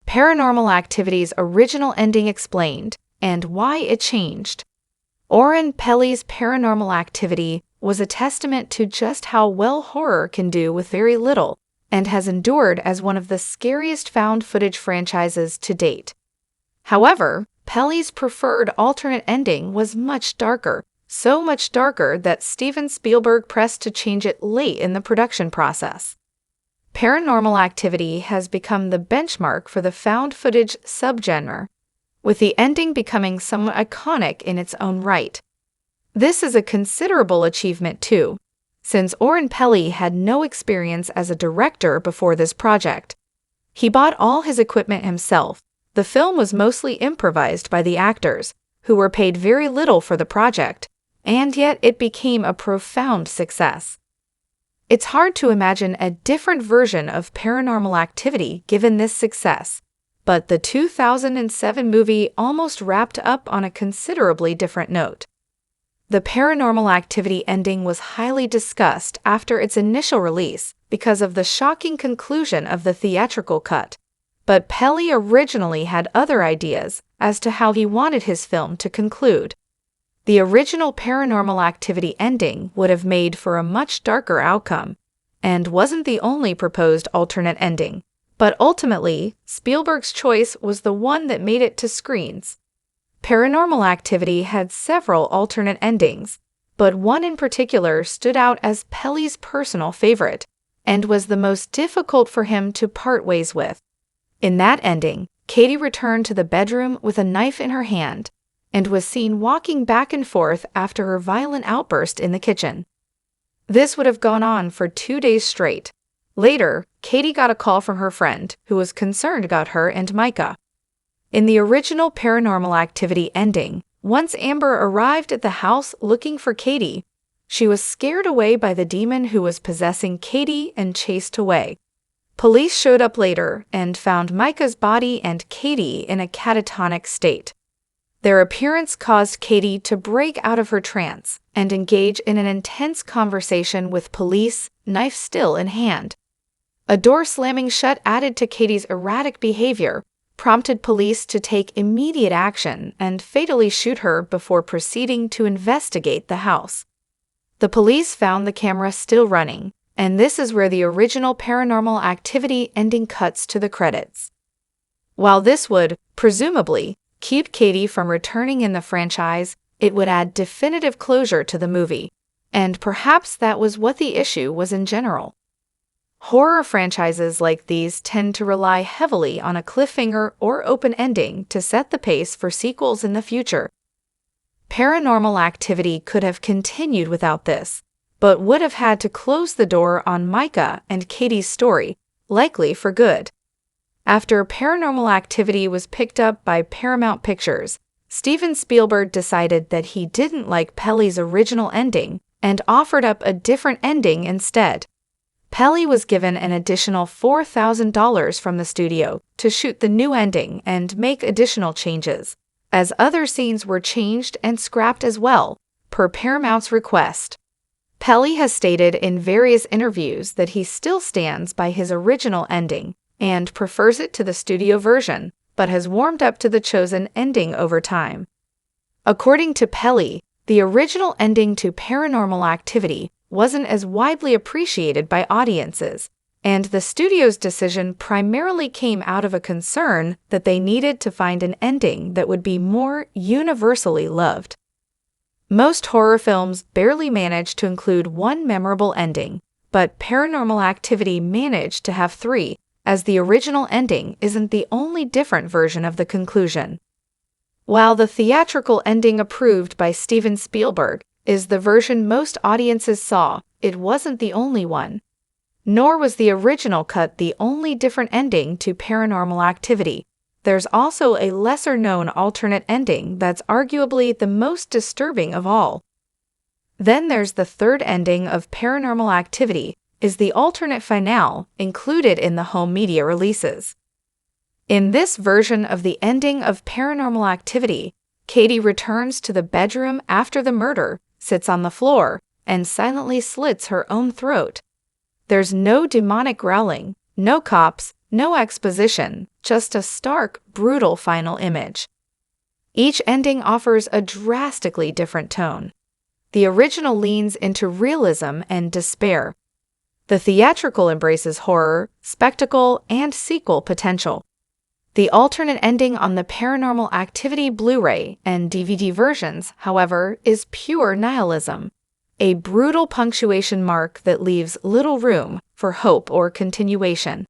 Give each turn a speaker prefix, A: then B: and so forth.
A: Paranormal Activity's original ending explained, and why it changed. Oren Peli's Paranormal Activity was a testament to just how well horror can do with very little, and has endured as one of the scariest found footage franchises to date. However, Peli's preferred alternate ending was much darker, so much darker that Steven Spielberg pressed to change it late in the production process. Paranormal Activity has become the benchmark for the found footage subgenre, with the ending becoming somewhat iconic in its own right. This is a considerable achievement too, since Oren Peli had no experience as a director before this project. He bought all his equipment himself. The film was mostly improvised by the actors, who were paid very little for the project, and yet it became a profound success. It's hard to imagine a different version of Paranormal Activity given this success, but the 2007 movie almost wrapped up on a considerably different note. The Paranormal Activity ending was highly discussed after its initial release because of the shocking conclusion of the theatrical cut, but Peli originally had other ideas as to how he wanted his film to conclude. The original Paranormal Activity ending would have made for a much darker outcome, and wasn't the only proposed alternate ending, but ultimately, Spielberg's choice was the one that made it to screens. Paranormal Activity had several alternate endings, but one in particular stood out as Peli's personal favorite, and was the most difficult for him to part ways with. In that ending, Katie returned to the bedroom with a knife in her hand, and was seen walking back and forth after her violent outburst in the kitchen. This would have gone on for 2 days straight. Later, Katie got a call from her friend, who was concerned about her and Micah. In the original Paranormal Activity ending, once Amber arrived at the house looking for Katie, she was scared away by the demon who was possessing Katie and chased away. Police showed up later and found Micah's body and Katie in a catatonic state. Their appearance caused Katie to break out of her trance and engage in an intense conversation with police, knife still in hand. A door slamming shut added to Katie's erratic behavior, prompted police to take immediate action and fatally shoot her before proceeding to investigate the house. The police found the camera still running, and this is where the original Paranormal Activity ending cuts to the credits. While this would, presumably, keep Katie from returning in the franchise, it would add definitive closure to the movie, and perhaps that was what the issue was in general. Horror franchises like these tend to rely heavily on a cliffhanger or open ending to set the pace for sequels in the future. Paranormal Activity could have continued without this, but would have had to close the door on Micah and Katie's story, likely for good. After Paranormal Activity was picked up by Paramount Pictures, Steven Spielberg decided that he didn't like Peli's original ending and offered up a different ending instead. Peli was given an additional $4,000 from the studio to shoot the new ending and make additional changes, as other scenes were changed and scrapped as well, per Paramount's request. Peli has stated in various interviews that he still stands by his original ending and prefers it to the studio version, but has warmed up to the chosen ending over time. According to Peli, the original ending to Paranormal Activity wasn't as widely appreciated by audiences, and the studio's decision primarily came out of a concern that they needed to find an ending that would be more universally loved. Most horror films barely manage to include one memorable ending, but Paranormal Activity managed to have 3, as the original ending isn't the only different version of the conclusion. While the theatrical ending approved by Steven Spielberg is the version most audiences saw, it wasn't the only one. Nor was the original cut the only different ending to Paranormal Activity. There's also a lesser-known alternate ending that's arguably the most disturbing of all. Then there's the third ending of Paranormal Activity, is the alternate finale included in the home media releases. In this version of the ending of Paranormal Activity, Katie returns to the bedroom after the murder, sits on the floor, and silently slits her own throat. There's no demonic growling, no cops, no exposition, just a stark, brutal final image. Each ending offers a drastically different tone. The original leans into realism and despair. The theatrical embraces horror, spectacle, and sequel potential. The alternate ending on the Paranormal Activity Blu-ray and DVD versions, however, is pure nihilism, a brutal punctuation mark that leaves little room for hope or continuation.